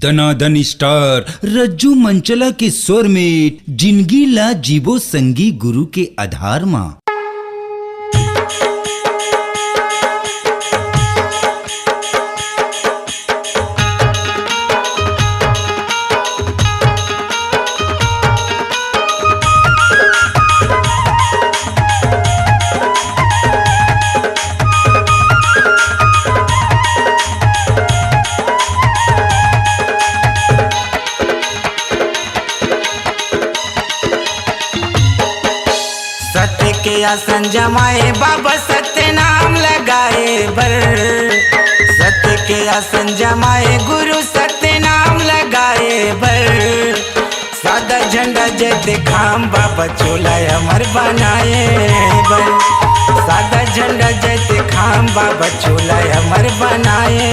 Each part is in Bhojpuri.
दनादन स्टार रज्जू मंचला के स्वर में जिंदगी ला जीवो संगी गुरु के आधार मां। सत्य के आसन जमाए बाबा सत्य नाम लगाए बर। सत्य के आसन जमाए गुरु सत्य नाम लगाए बर। सादा झंडा जैसे खाम बाबा चोला अमर बनाए बर। सादा झंडा जैसे खाम बाबा चोला अमर बनाए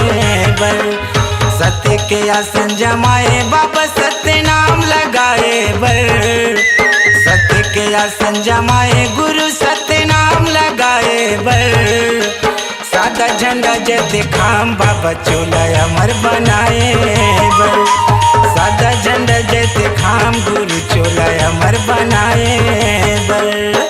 बर। सत्य के आसन जमाए बाबा सत्य नाम लगाए बर। सत्य के आसन जमाए गुरु सत्य नाम लगाए बर। सादा झंडा जैसे खाम बाबा चोला अमर बनाए बर। सादा झंडा जैसे खाम गुरु चोला अमर बनाए बर।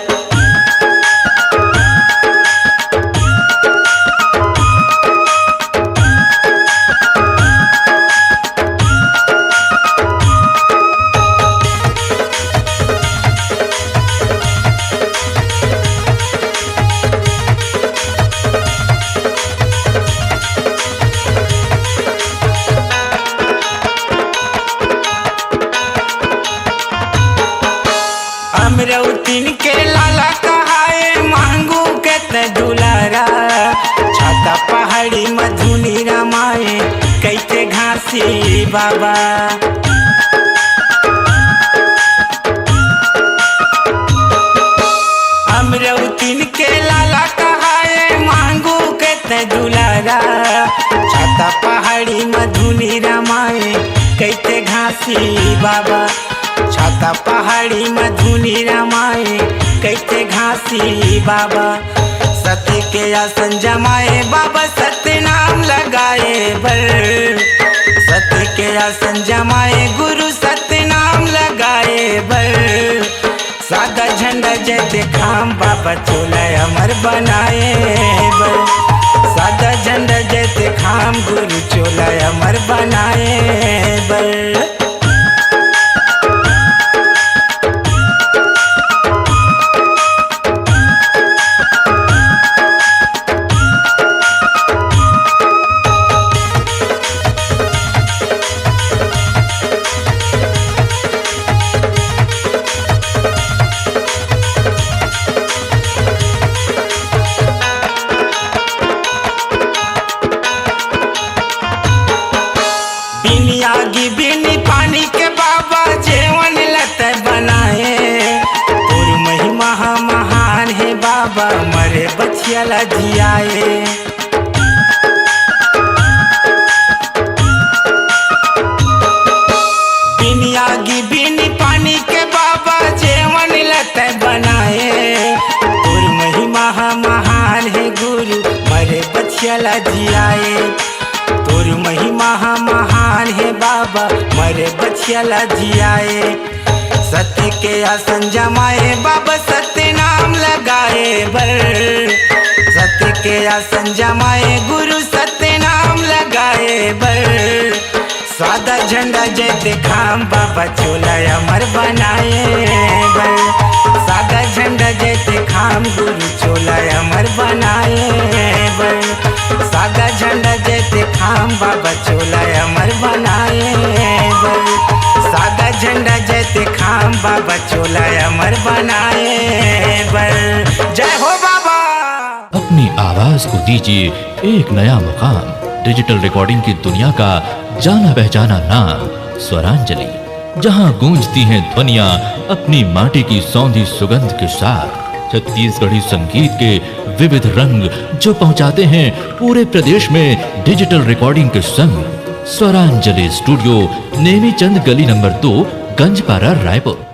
अमरौतीन के लाला कहाए मांगू के ते दुलारा। छाता पहाड़ी मधुनी रमाए कैसे घासी बाबा। अमरौतीन के लाला कहाए मांगू के ते दुलारा। छाता पहाड़ी मधुनी रमाए कैसे घासी बाबा। छाता पहाड़ी मधुनी रमाए कैसे घासी बाबा। सत्य के आसन जमाए बाबा सत्य नाम लगाए बर। सत्य के आसन जमाए गुरु सत्य नाम लगाए बर। सादा झंडा जैसे खाम बाबा चोला अमर बनाए बर। सादा झंडा जैसे खाम गुरु चोला अमर बनाए बर। आगी बिनी पानी के बाबा जेवन लत बनाए। तोर महिमा महान है बाबा मरे बचियाला जियाए। बिनी आगी बिनी पानी के बाबा जेवन लत बनाए। तोर महिमा महान है गुरु मरे बचियाला जियाए। तोर महिमा महान है बाबा मरे बचियाला जियाए। सत्य के आसन जमाए बाबा सत्य नाम लगाए बर। सत्य के आसन जमाए गुरु सत्य नाम लगाए बर। सादा झंडा जैसे खाम बाबा चोला अमर बनाए बर। सादा झंडा जैसे खाम गुरु चोला अमर बनाए बर। सादा झंडा जैसे खाम बाबा चोला अमर बनाए बर। सादा झंडा जैसे खाम बाबा चोला अमर बनाए बर। जय हो बाबा। अपनी आवाज को दीजिए एक नया मुकाम। डिजिटल रिकॉर्डिंग की दुनिया का जाना पहचाना नाम स्वरांजलि, जहां गूंजती हैं ध्वनियां अपनी माटी की सौंधी सुगंध के साथ। छत्तीसगढ़ी संगीत के विविध रंग जो पहुंचाते हैं पूरे प्रदेश में डिजिटल रिकॉर्डिंग के संग। स्वरांजलि स्टूडियो नेमीचंद गली नंबर 2 गंजपारा रायपुर।